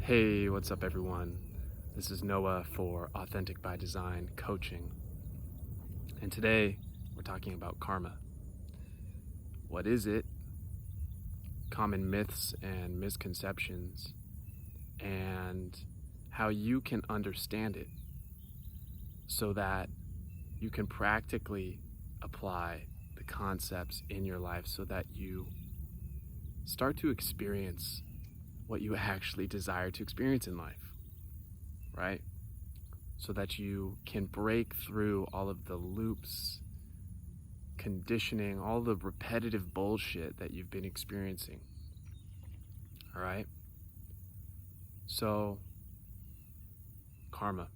Hey, what's up, everyone? This is Noah for Authentic by Design Coaching. And today we're talking about karma. What is it? Common myths and misconceptions, and how you can understand it so that you can practically apply the concepts in your life so that you start to experience what you actually desire to experience in life, right? So that you can break through all of the loops, conditioning, all the repetitive bullshit that you've been experiencing, all right? So, karma,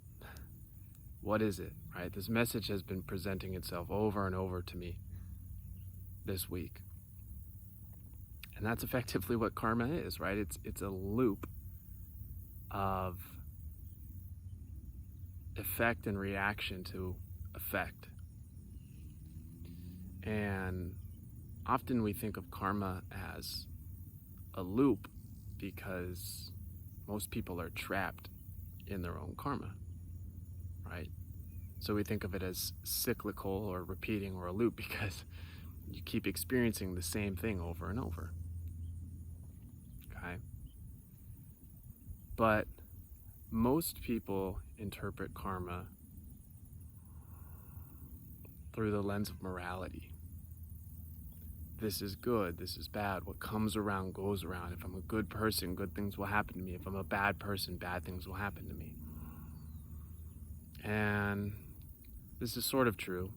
what is it, right? This message has been presenting itself over and over to me this week. And that's effectively what karma is, right? It's a loop of effect and reaction to effect. And often we think of karma as a loop because most people are trapped in their own karma, right? So we think of it as cyclical or repeating or a loop because you keep experiencing the same thing over and over. Okay? But most people interpret karma through the lens of morality. This is good, this is bad. What comes around goes around. If I'm a good person, good things will happen to me. If I'm a bad person, bad things will happen to me. And this is sort of true,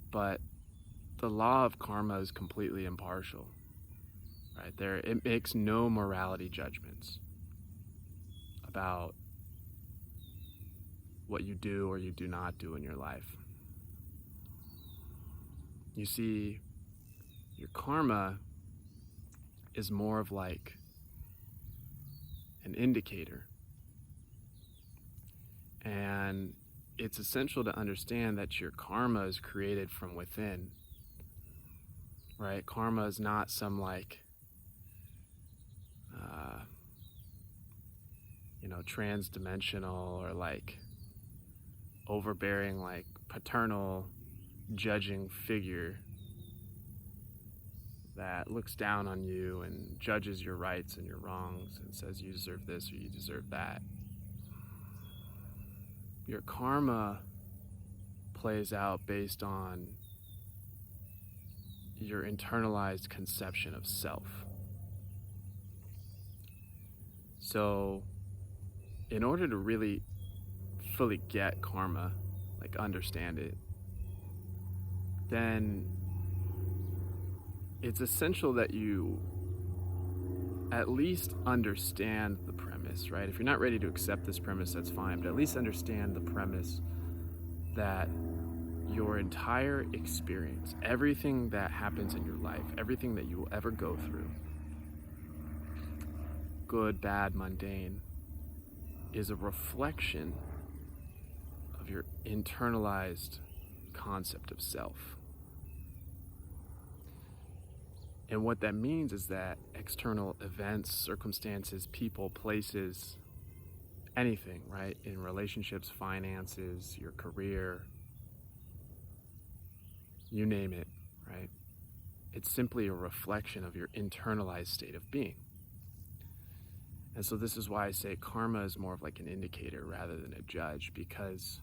but the law of karma is completely impartial, right? It makes no morality judgments about what you do or you do not do in your life. You see, your karma is more of like an indicator. And it's essential to understand that your karma is created from within, right? Karma is not some trans-dimensional or overbearing, paternal judging figure that looks down on you and judges your rights and your wrongs and says you deserve this or you deserve that. Your karma plays out based on your internalized conception of self. So, in order to really fully get karma, understand it, then it's essential that you at least understand the premise, right? If you're not ready to accept this premise, that's fine, but at least understand the premise that your entire experience, everything that happens in your life, everything that you will ever go through, good, bad, mundane, is a reflection of your internalized concept of self. And what that means is that external events, circumstances, people, places, anything, right? In relationships, finances, your career, you name it, right? It's simply a reflection of your internalized state of being. And so this is why I say karma is more of like an indicator rather than a judge, because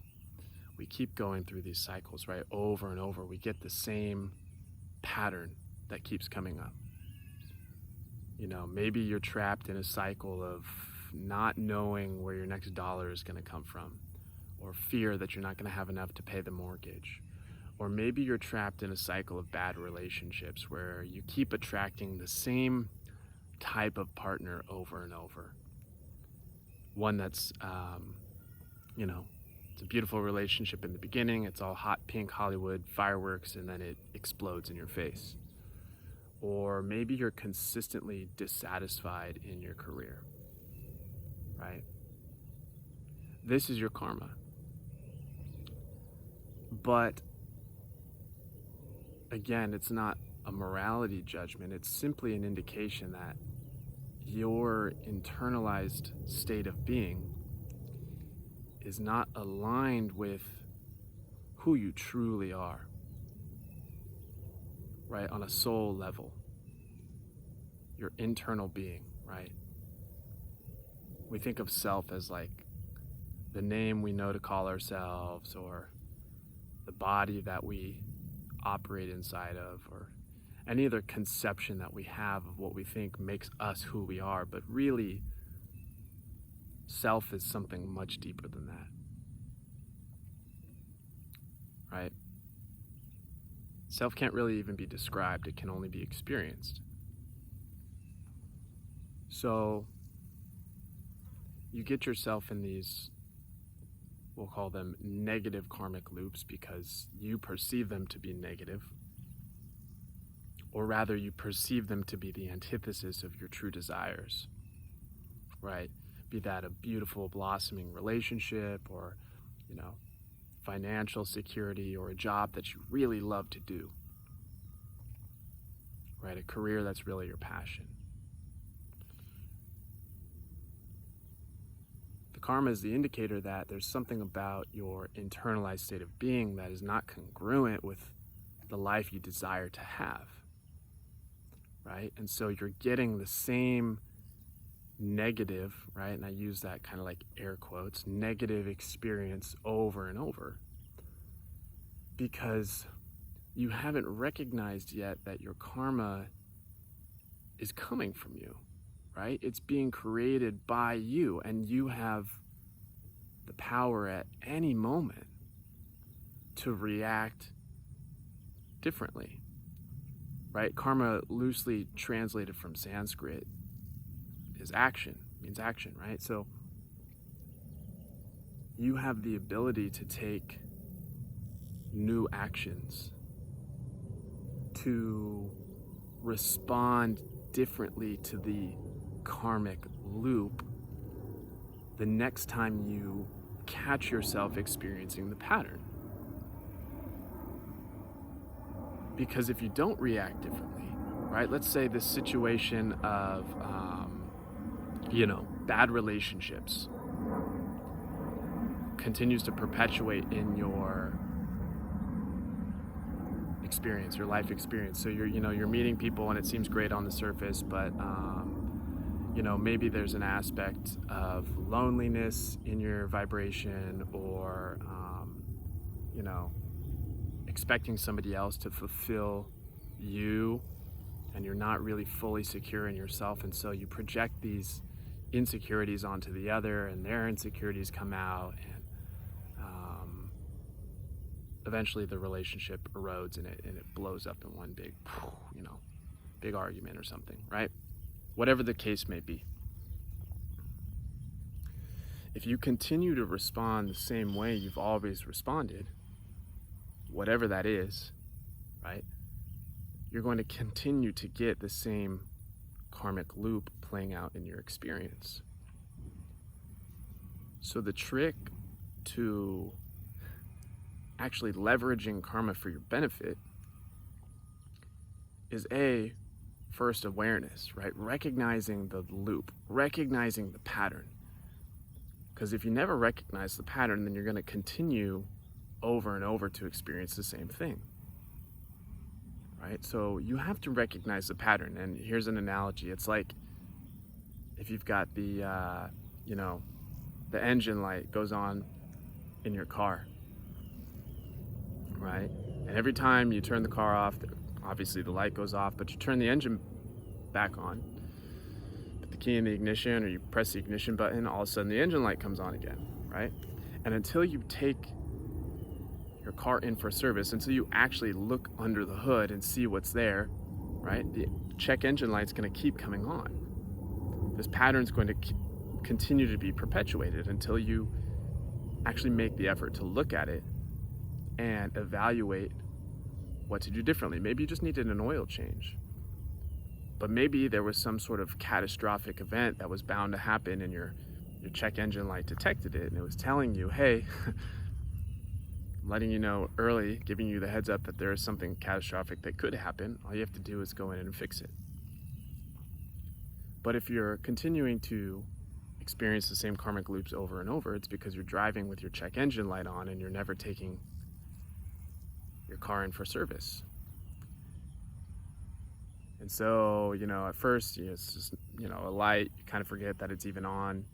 we keep going through these cycles, right? Over and over, we get the same pattern that keeps coming up. Maybe you're trapped in a cycle of not knowing where your next dollar is going to come from, or fear that you're not going to have enough to pay the mortgage. Or maybe you're trapped in a cycle of bad relationships where you keep attracting the same type of partner over and over. One that's, it's a beautiful relationship in the beginning. It's all hot pink Hollywood fireworks, and then it explodes in your face. Or maybe you're consistently dissatisfied in your career, right? This is your karma. But again, it's not a morality judgment. It's simply an indication that your internalized state of being is not aligned with who you truly are, right? On a soul level, your internal being, right? We think of self as like the name we know to call ourselves, or the body that we operate inside of, or any other conception that we have of what we think makes us who we are. But really, self is something much deeper than that, right? Self can't really even be described, it can only be experienced. So you get yourself in these, we'll call them negative karmic loops, because you perceive them to be negative, or rather you perceive them to be the antithesis of your true desires, right? Be that a beautiful blossoming relationship, or, financial security, or a job that you really love to do, right? A career that's really your passion. The karma is the indicator that there's something about your internalized state of being that is not congruent with the life you desire to have, right? And so you're getting the same negative, right? And I use that kind of like air quotes, negative experience over and over, because you haven't recognized yet that your karma is coming from you, right? It's being created by you, and you have the power at any moment to react differently, right? Karma, loosely translated from Sanskrit, is action, means action, right? So you have the ability to take new actions, to respond differently to the karmic loop the next time you catch yourself experiencing the pattern. Because if you don't react differently, right? Let's say this situation of, bad relationships continues to perpetuate in your experience, your life experience. So you're meeting people and it seems great on the surface, but maybe there's an aspect of loneliness in your vibration, or expecting somebody else to fulfill you, and you're not really fully secure in yourself, and so you project these insecurities onto the other, and their insecurities come out, and eventually the relationship erodes, and it blows up in one big argument or something, right? Whatever the case may be. If you continue to respond the same way you've always responded, whatever that is, right, you're going to continue to get the same karmic loop playing out in your experience. So the trick to actually leveraging karma for your benefit is first awareness, right? Recognizing the loop, recognizing the pattern. Because if you never recognize the pattern, then you're going to continue over and over to experience the same thing, right? So you have to recognize the pattern. And here's an analogy. It's like if you've got the engine light goes on in your car, right? And every time you turn the car off, obviously the light goes off, but you turn the engine back on, put the key in the ignition, or you press the ignition button, all of a sudden the engine light comes on again, right? And until you take your car in for service, until you actually look under the hood and see what's there, right? The check engine light's going to keep coming on. This pattern's going to continue to be perpetuated until you actually make the effort to look at it and evaluate what to do differently. Maybe you just needed an oil change, but maybe there was some sort of catastrophic event that was bound to happen, and your check engine light detected it, and it was telling you, hey, I'm letting you know early, giving you the heads up that there is something catastrophic that could happen. All you have to do is go in and fix it. But if you're continuing to experience the same karmic loops over and over, it's because you're driving with your check engine light on and you're never taking your car in for service. And so, at first, it's just, a light, you kind of forget that it's even on,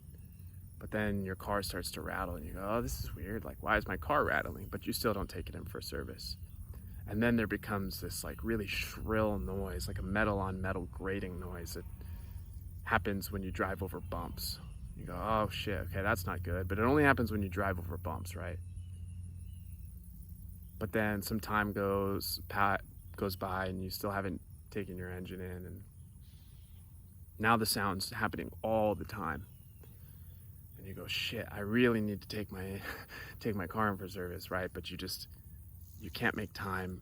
but then your car starts to rattle and you go, oh, this is weird. Like, why is my car rattling? But you still don't take it in for service. And then there becomes this like really shrill noise, like a metal on metal grating noise that happens when you drive over bumps. You go, oh shit, okay, that's not good. But it only happens when you drive over bumps, right? But then some time goes by and you still haven't taken your engine in, and now the sound's happening all the time. And you go, shit, I really need to take my car in for service, right? But you can't make time,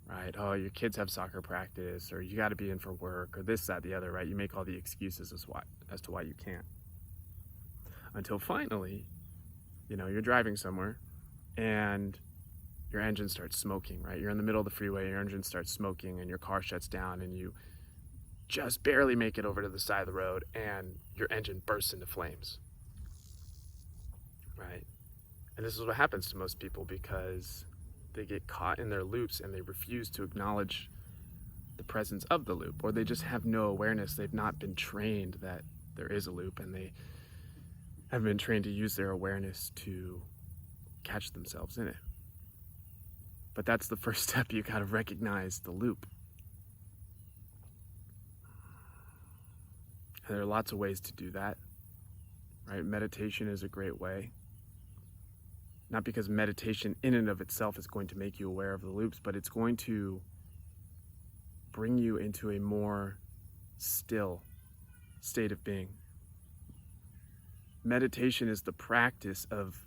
right? Oh, your kids have soccer practice, or you got to be in for work, or this, that, the other, right? You make all the excuses as to why you can't. Until finally, you're driving somewhere and your engine starts smoking, right? You're in the middle of the freeway, your engine starts smoking and your car shuts down and you just barely make it over to the side of the road and your engine bursts into flames, right? And this is what happens to most people because they get caught in their loops and they refuse to acknowledge the presence of the loop, or they just have no awareness. They've not been trained that there is a loop, and they have been trained to use their awareness to catch themselves in it. But that's the first step. You gotta recognize the loop. And there are lots of ways to do that, right? Meditation is a great way. Not because meditation in and of itself is going to make you aware of the loops, but it's going to bring you into a more still state of being. Meditation is the practice of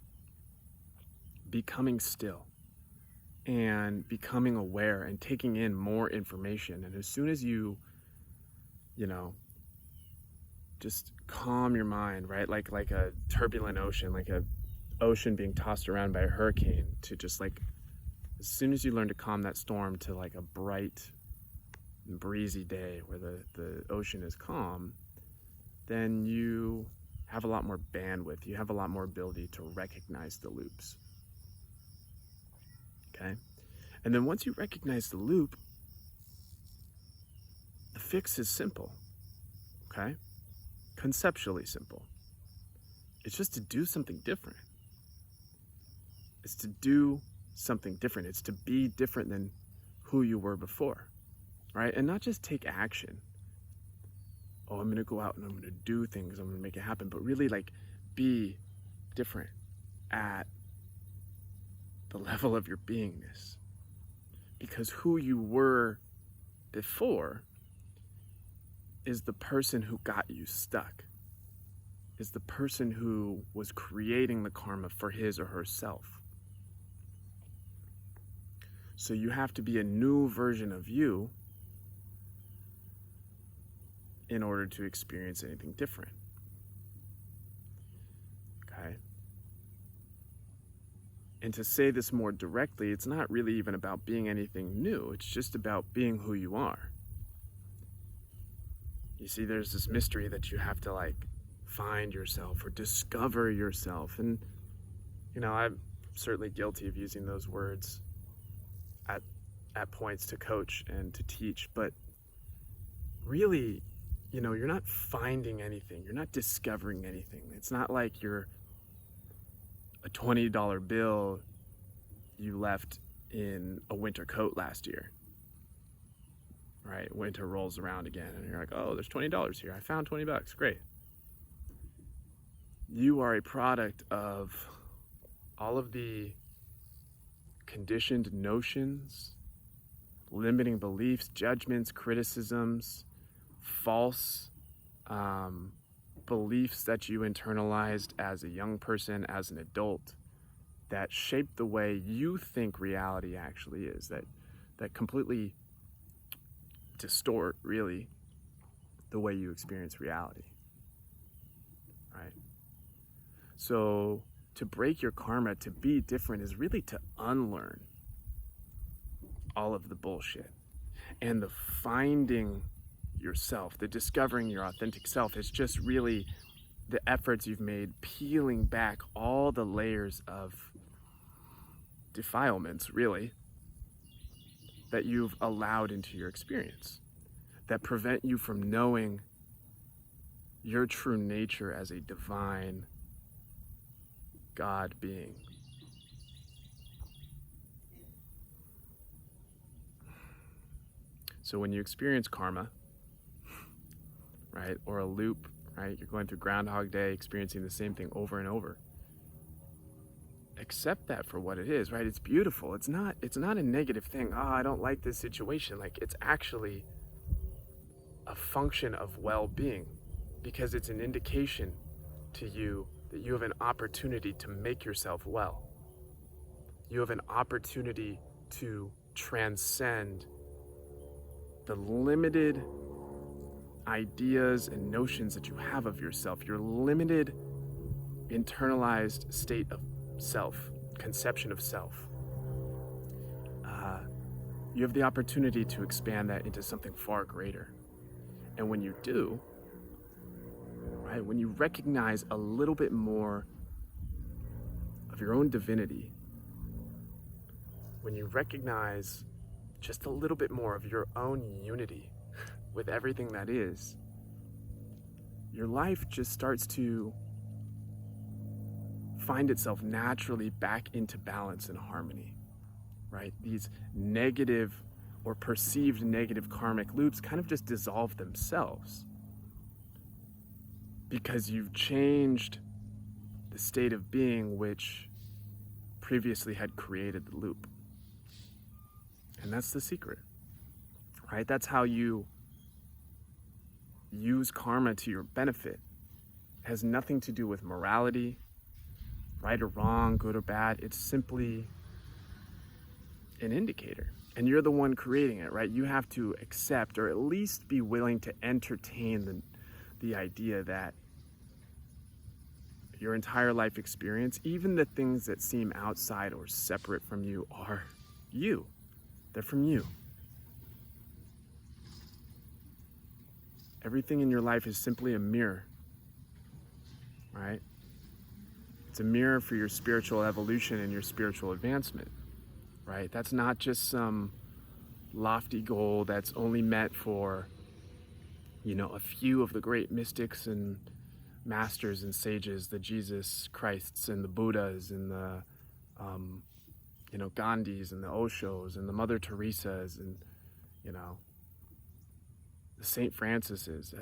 becoming still and becoming aware and taking in more information. And as soon as you just calm your mind, right? Like a turbulent ocean, like a ocean being tossed around by a hurricane, to just like, as soon as you learn to calm that storm to like a bright and breezy day where the ocean is calm, then you have a lot more bandwidth. You have a lot more ability to recognize the loops. Okay? And then once you recognize the loop, the fix is simple. Okay? Conceptually simple. It's just to do something different. It's to do something different. It's to be different than who you were before, right? And not just take action. Oh, I'm going to go out and I'm going to do things. I'm going to make it happen. But really, like, be different at the level of your beingness. Because who you were before is the person who got you stuck. Is the person who was creating the karma for his or herself. So you have to be a new version of you in order to experience anything different. Okay? And to say this more directly, it's not really even about being anything new. It's just about being who you are. You see, there's this mystery that you have to like find yourself or discover yourself. And, I'm certainly guilty of using those words at points to coach and to teach. But really, you're not finding anything. You're not discovering anything. It's not like you're a $20 bill you left in a winter coat last year. Right? Winter rolls around again and you're like, oh, there's $20 here. I found $20. Great. You are a product of all of the conditioned notions, limiting beliefs, judgments, criticisms, false beliefs that you internalized as a young person, as an adult, that shape the way you think reality actually is, that completely distort, really, the way you experience reality, right? So to break your karma, to be different, is really to unlearn all of the bullshit. And the finding yourself. The discovering your authentic self is just really the efforts you've made peeling back all the layers of defilements, really, that you've allowed into your experience, that prevent you from knowing your true nature as a divine God being. So when you experience karma, right, or a loop, right, you're going through Groundhog Day, experiencing the same thing over and over, accept that for what it is, right? It's beautiful. It's not a negative thing. Oh, I don't like this situation. Like, it's actually a function of well-being, because it's an indication to you that you have an opportunity to make yourself well. You have an opportunity to transcend the limited ideas and notions that you have of yourself, your limited internalized state of self, conception of self. You have the opportunity to expand that into something far greater. And when you do, right, when you recognize a little bit more of your own divinity, when you recognize just a little bit more of your own unity with everything that is, your life just starts to find itself naturally back into balance and harmony, right? These negative or perceived negative karmic loops kind of just dissolve themselves because you've changed the state of being which previously had created the loop. And that's the secret, right? That's how you use karma to your benefit. It has nothing to do with morality, right or wrong, good or bad. It's simply an indicator. And you're the one creating it, right? You have to accept, or at least be willing to entertain the idea that your entire life experience, even the things that seem outside or separate from you, are you. They're from you. Everything in your life is simply a mirror, right? It's a mirror for your spiritual evolution and your spiritual advancement, right? That's not just some lofty goal that's only met for, a few of the great mystics and masters and sages, the Jesus Christs and the Buddhas and the, Gandhis and the Oshos and the Mother Teresas and, the St. Francis's.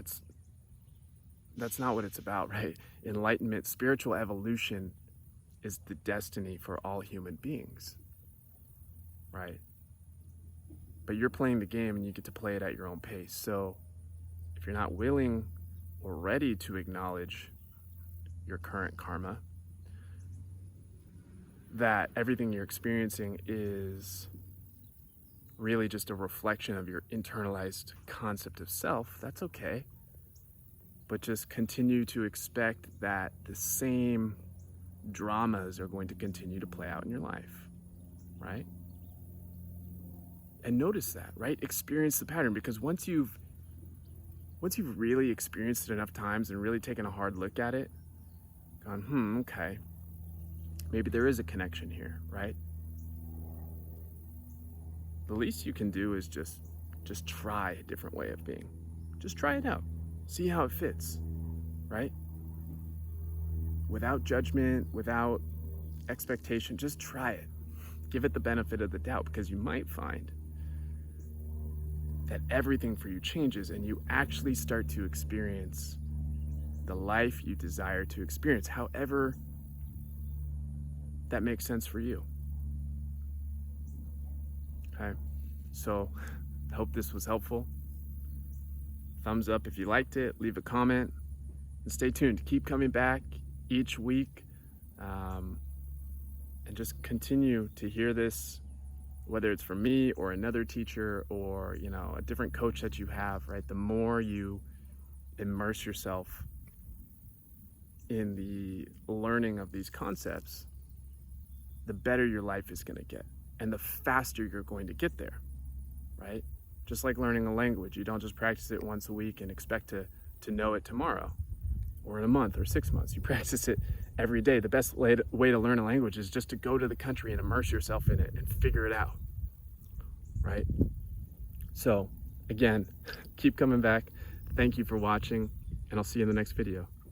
That's not what it's about, right? Enlightenment, spiritual evolution is the destiny for all human beings, right? But you're playing the game and you get to play it at your own pace. So if you're not willing or ready to acknowledge your current karma, that everything you're experiencing is really just a reflection of your internalized concept of self, that's okay. But just continue to expect that the same dramas are going to continue to play out in your life, right? And notice that, right? Experience the pattern, because once you've really experienced it enough times and really taken a hard look at it, gone, okay, maybe there is a connection here, right? The least you can do is just try a different way of being. Just try it out. See how it fits, right? Without judgment, without expectation, just try it. Give it the benefit of the doubt, because you might find that everything for you changes and you actually start to experience the life you desire to experience, however that makes sense for you. Okay, so I hope this was helpful. Thumbs up if you liked it, leave a comment, and stay tuned. Keep coming back each week, and just continue to hear this, whether it's from me or another teacher or, a different coach that you have, right? The more you immerse yourself in the learning of these concepts, the better your life is going to get and the faster you're going to get there, right? Just like learning a language, you don't just practice it once a week and expect to know it tomorrow or in a month or 6 months. You practice it every day. The best way to learn a language is just to go to the country and immerse yourself in it and figure it out, right? So again, keep coming back. Thank you for watching, and I'll see you in the next video.